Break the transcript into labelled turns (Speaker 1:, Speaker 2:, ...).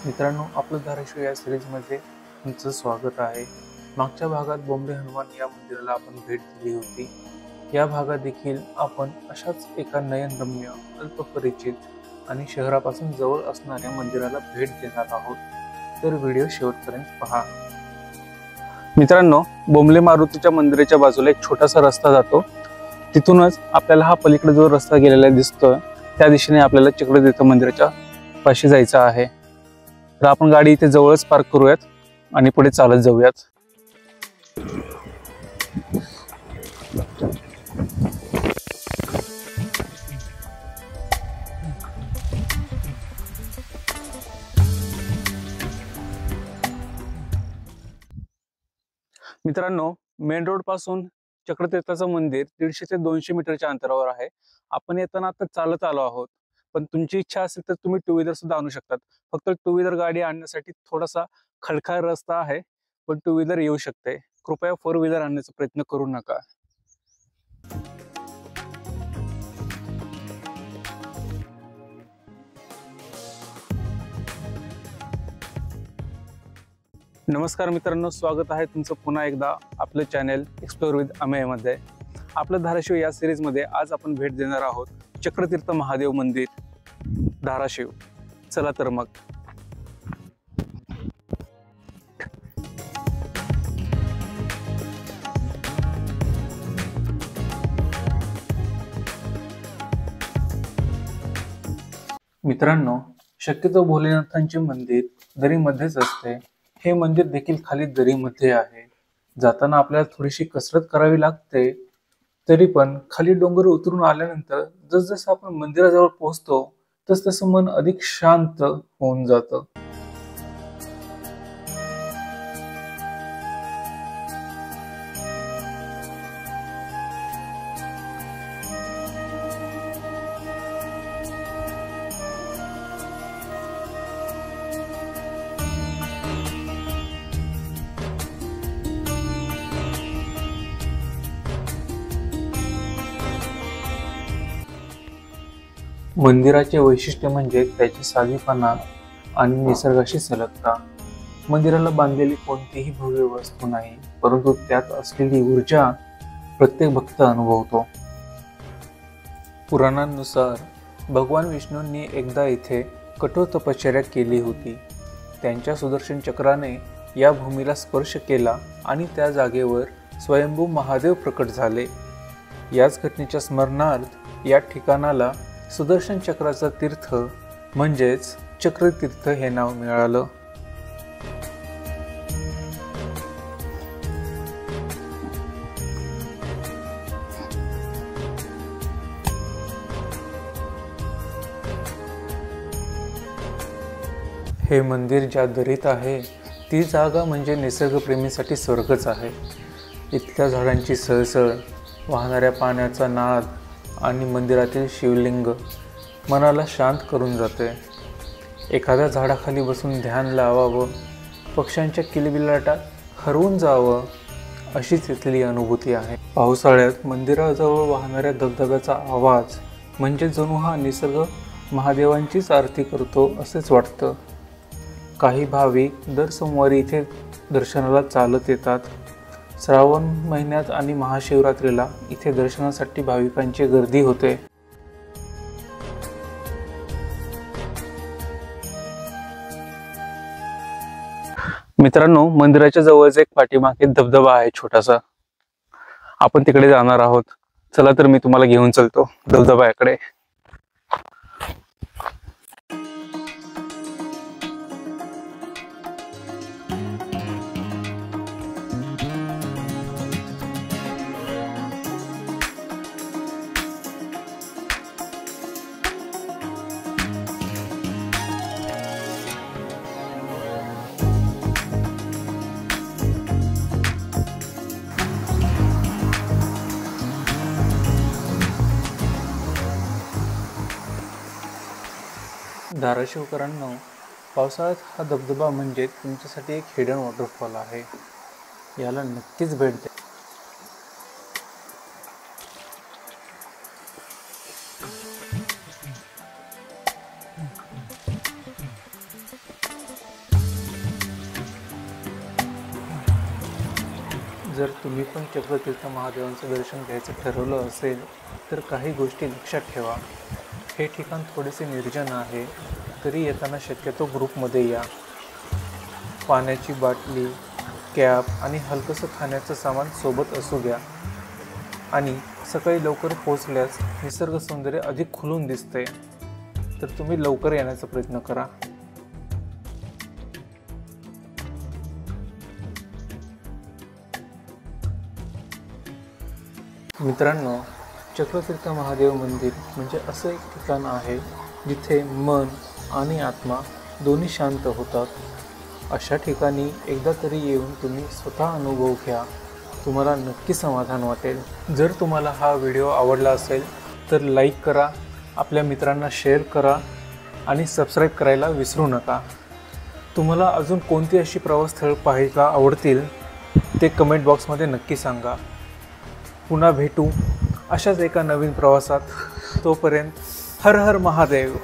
Speaker 1: मित्रांनो, आपलं धाराशिव या सिरीजमध्ये तुमचं स्वागत आहे. मागच्या भागात बोंबले हनुमान या मंदिराला आपण भेट दिली होती. या भागात देखील आपण अशाच एका नयनरम्य, अल्पपरिचित आणि शहरापासून जवळ असणाऱ्या मंदिराला भेट देणार आहोत. तर व्हिडिओ शेवटपर्यंत पहा. मित्रांनो, बोंबले मारुतीच्या मंदिराच्या बाजूला एक छोटासा रस्ता जातो. तिथूनच आपल्याला हा पलीकडे जो रस्ता गेलेला दिसतोय त्या दिशेने आपल्याला चक्रतीर्थ मंदिराच्या पाशी जायचं आहे. तर आपण गाडी इथे जवळच पार्क करूयात आणि पुढे चालत जाऊयात. मित्रांनो, मेन रोड पासून चक्रतीर्थाचं मंदिर 150 ते 200 मीटरच्या अंतरावर आहे. आपण येताना आता चालत आलो आहोत, पण तुमची इच्छा असेल तर तुम्ही टू व्हीलर सुद्धा आणू शकतात. फक्त टू व्हीलर गाडी आणण्यासाठी थोडासा खडकाळ रस्ता आहे, पण टू व्हीलर येऊ शकते. कृपया फोर व्हीलर आणण्याचा प्रयत्न करू नका. नमस्कार मित्रांनो, स्वागत आहे तुमचं पुन्हा एकदा आपलं चॅनेल एक्सप्लोर विथ अमेय मध्ये. आपलं धाराशिव या सिरीजमध्ये आज आपण भेट देणार आहोत चक्रतीर्थ महादेव मंदिर, धाराशिव. चला तर मग. मित्रांनो, शक्यतो भोलेनाथांचे मंदिर दरीमध्येच असते. हे मंदिर देखील खाली दरीमध्ये आहे. जाताना आपल्याला थोडीशी कसरत करावी लागते. तरी पण खाली डोंगर उतरून आल्यानंतर जसजसं आपण मंदिराजवळ पोहोचतो तसतसं मन अधिक शांत होऊन जातं. मंदिराचे वैशिष्ट्य म्हणजे त्याची साधेपणा आणि निसर्गाशी सलगता. मंदिराला बांधलेली कोणतीही भव्य वस्तू नाही, परंतु त्यात असलेली ऊर्जा प्रत्येक भक्त अनुभवतो. पुराणांनुसार भगवान विष्णूंनी एकदा इथे कठोर तपश्चर्या केली होती. त्यांच्या सुदर्शन चक्राने या भूमीला स्पर्श केला आणि त्या जागेवर स्वयंभू महादेव प्रकट झाले. याच घटनेच्या स्मरणार्थ या ठिकाणाला सुदर्शन चक्राचा तीर्थ म्हणजेच चक्रतीर्थ हे नाव मिळालं. हे मंदिर ज्या दरीत आहे ती जागा म्हणजे निसर्गप्रेमीसाठी स्वर्गच आहे. इथल्या झाडांची सळसळ, वाहणाऱ्या पाण्याचा नाद आणि मंदिरातील शिवलिंग मनाला शांत करून जाते. एखाद्या झाडाखाली बसून ध्यान लावावं, पक्ष्यांच्या किलबिलाटात हरवून जावं, अशीच इथली अनुभूती आहे. पावसाळ्यात मंदिराजवळ वाहणाऱ्या धबधब्याचा आवाज म्हणजे जणू हा निसर्ग महादेवांचीच आरती करतो असेच वाटतं. काही भाविक दर सोमवारी इथे दर्शनाला चालत येतात. श्रावण महिन्यात आणि महाशिवरात्रीला इथे दर्शनासाठी भाविकांची गर्दी होते. मित्रांनो, मंदिराच्या जवळच एक पाठीमागे धबधबा आहे छोटासा. आपण तिकडे जाणार आहोत. चला तर मी तुम्हाला घेऊन चलतो धबधब्याकडे. धाराशिवकरांनो, पावसाळ्यात हा धबधबा म्हणजे तुमच्यासाठी एक हिडन वॉटरफॉल आहे. याला नक्कीच भेट द्या. जर तुम्ही पण चक्रतीर्थ महादेवांचं दर्शन घ्यायचं ठरवलं असेल तर काही गोष्टी लक्षात ठेवा. हे ठिकाण थोडेसे निर्जन आहे, तरी येताना शक्यतो ग्रुपमध्ये या. पाण्याची बाटली, कॅप आणि हलकंसं खाण्याचं सामान सोबत असू द्या. आणि सकाळी लवकर पोहोचल्यास निसर्ग सौंदर्य अधिक खुलून दिसते, तर तुम्ही लवकर येण्याचा प्रयत्न करा. मित्रांनो, चक्रतीर्थ महादेव मंदिर म्हणजे असं एक ठिकाण आहे जिथे मन आणि आत्मा दोन्ही शांत होतात. अशा ठिकाणी एकदा तरी येऊन तुम्ही स्वतः अनुभव घ्या, तुम्हाला नक्की समाधान वाटेल. जर तुम्हाला हा व्हिडिओ आवडला असेल तर लाईक करा, आपल्या मित्रांना शेअर करा आणि सबस्क्राईब करायला विसरू नका. तुम्हाला अजून कोणती अशी प्रवास स्थळ पाहायला आवडतील ते कमेंट बॉक्समध्ये नक्की सांगा. पुन्हा भेटू अशाच एका नवीन प्रवासात. तोपर्यंत हर हर महादेव.